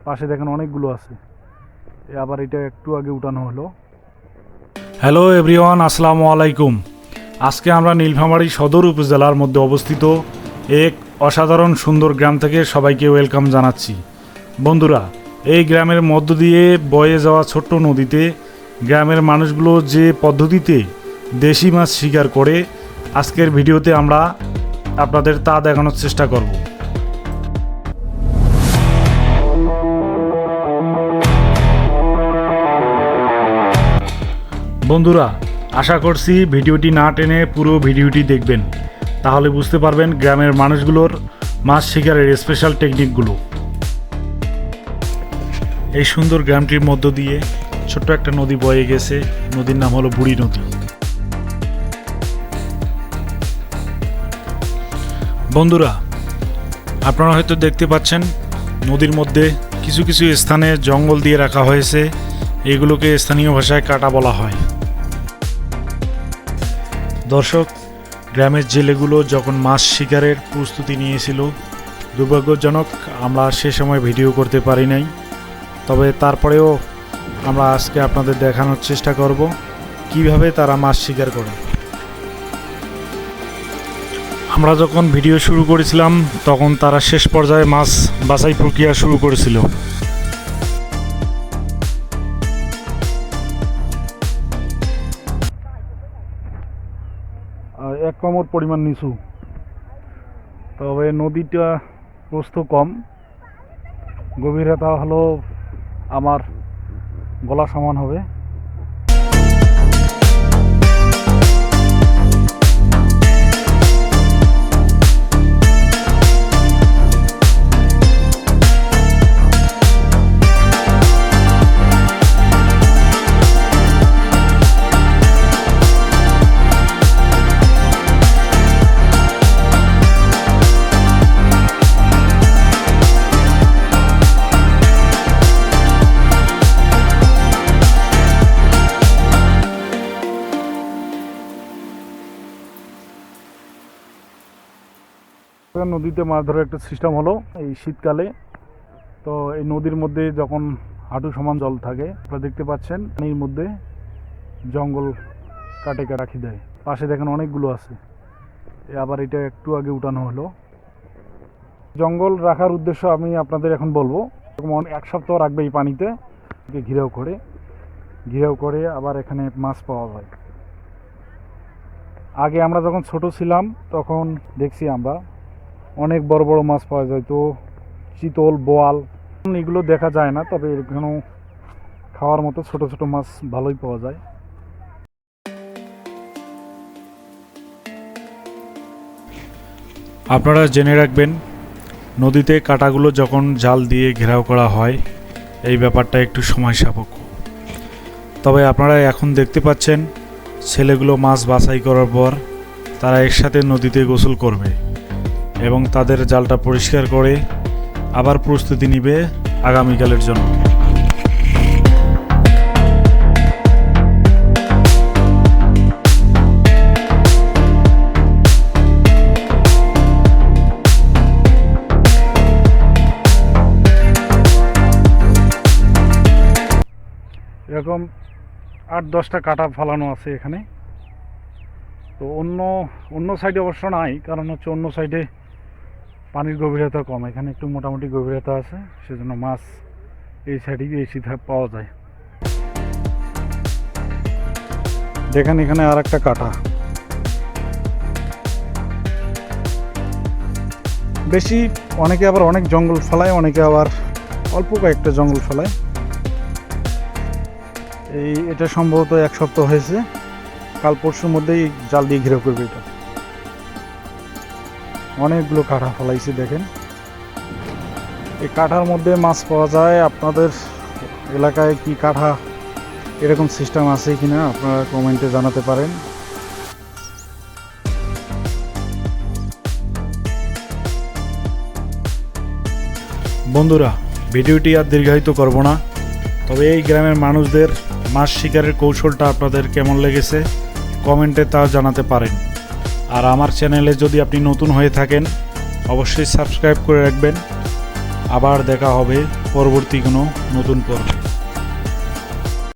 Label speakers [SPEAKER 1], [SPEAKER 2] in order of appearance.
[SPEAKER 1] পাশে দেখেন অনেকগুলো আছে। আবার এটা একটু আগে উঠানো হলো।
[SPEAKER 2] হ্যালো এভরিওয়ান, আসসালামু আলাইকুম। আজকে আমরা নীলফামারী সদর উপজেলার মধ্যে অবস্থিত এক অসাধারণ সুন্দর গ্রাম থেকে সবাইকে ওয়েলকাম জানাচ্ছি। বন্ধুরা, এই গ্রামের মধ্য দিয়ে বয়ে যাওয়া ছোট্ট নদীতে গ্রামের মানুষগুলো যে পদ্ধতিতে দেশি মাছ শিকার করে, আজকের ভিডিওতে আমরা আপনাদের তা দেখানোর চেষ্টা করব। বন্ধুরা, আশা করছি ভিডিওটি না টেনে পুরো ভিডিওটি দেখবেন, তাহলে বুঝতে পারবেন গ্রামের মানুষগুলোর মাছ শিকারের স্পেশাল টেকনিকগুলো। এই সুন্দর গ্রামটির মধ্য দিয়ে ছোট্ট একটা নদী বয়ে গেছে। নদীর নাম হলো বুড়ি নদী। বন্ধুরা, আপনারা হয়তো দেখতে পাচ্ছেন নদীর মধ্যে কিছু কিছু স্থানে জঙ্গল দিয়ে রাখা হয়েছে। এগুলোকে স্থানীয় ভাষায় কাটা বলা হয়। দর্শক, গ্রামের জেলেগুলো যখন মাছ শিকারের প্রস্তুতি নিয়েছিল, দুর্ভাগ্যজনক আমরা সে সময় ভিডিও করতে পারি নাই। তবে তারপরেও আমরা আজকে আপনাদের দেখানোর চেষ্টা করব কিভাবে তারা মাছ শিকার করে। আমরা যখন ভিডিও শুরু করেছিলাম তখন তারা শেষ পর্যায়ে মাছ বাছাই প্রক্রিয়া শুরু করেছিল।
[SPEAKER 1] আর 1 কামড় পরিমাণ নিচু, তবে নদীটা প্রস্থ কম। গভীরতা হলো আমার গলা সমান হবে। নদীতে মাছ ধরার একটা সিস্টেম হলো এই শীতকালে। তো এই নদীর মধ্যে যখন হাঁটু সমান জল থাকে, আপনারা দেখতে পাচ্ছেন পানির মধ্যে জঙ্গল কাটে রাখি দেয়। পাশে দেখেন অনেকগুলো আছে। আবার এটা একটু আগে উঠানো হলো। জঙ্গল রাখার উদ্দেশ্য আমি আপনাদের এখন বলবো। এরকম 1 সপ্তাহ রাখবে এই পানিতে, ঘিরেও করে আবার এখানে মাছ পাওয়া যায়। আগে আমরা যখন ছোট ছিলাম তখন দেখছি আমরা অনেক বড় বড় মাছ পাওয়া যায়, তো চিতল, বোয়াল এগুলো দেখা যায় না। তবে এখানেও খাওয়ার মতো ছোট ছোট মাছ ভালোই পাওয়া যায়।
[SPEAKER 2] আপনারা জেনে রাখবেন, নদীতে কাঁটাগুলো যখন জাল দিয়ে ঘেরাও করা হয়, এই ব্যাপারটা একটু সময় সাপেক্ষ। তবে আপনারা এখন দেখতে পাচ্ছেন ছেলেগুলো মাছ বাছাই করার পর তারা একসাথে নদীতে গোসল করবে এবং তাদের জালটা পরিষ্কার করে আবার প্রস্তুতি নিবে আগামীকালের জন্য।
[SPEAKER 1] এরকম 8-10টা কাটা ফালানো আছে এখানে। তো অন্য সাইডে অবশ্য নাই, কারণ হচ্ছে অন্য সাইডে পানির গভীরতা কম, এখানে একটু মোটামুটি গভীরতা আছে, সেজন্য মাছ এই সাইডে বেশি পাওয়া যায়। দেখেন এখানে আর একটা কাটা। বেশি, অনেকে আবার অনেক জঙ্গল ফেলায়, অনেকে আবার অল্প কয়েকটা জঙ্গল ফেলায়। এটা সম্ভবত 1 সপ্তাহ হয়েছে, কাল পরশুর মধ্যেই জাল দিয়ে ঘিরে করবে। এটা অনেকগুলো কাঁটা ফলাইছে দেখেন। এই কাঁটার মধ্যে মাছ পাওয়া যায়। আপনাদের এলাকায় কি কাঁটা এরকম সিস্টেম আছে কিনা আপনারা কমেন্টে জানাতে পারেন।
[SPEAKER 2] বন্ধুরা, ভিডিওটি আর দীর্ঘায়িত করব না, তবে এই গ্রামের মানুষদের মাছ শিকারের কৌশলটা আপনাদের কেমন লেগেছে কমেন্টে তা জানাতে পারেন। আর আমার চ্যানেলে যদি আপনি নতুন হয়ে থাকেন অবশ্যই সাবস্ক্রাইব করে রাখবেন। আবার দেখা হবে পরবর্তী কোনো নতুন পর্বে।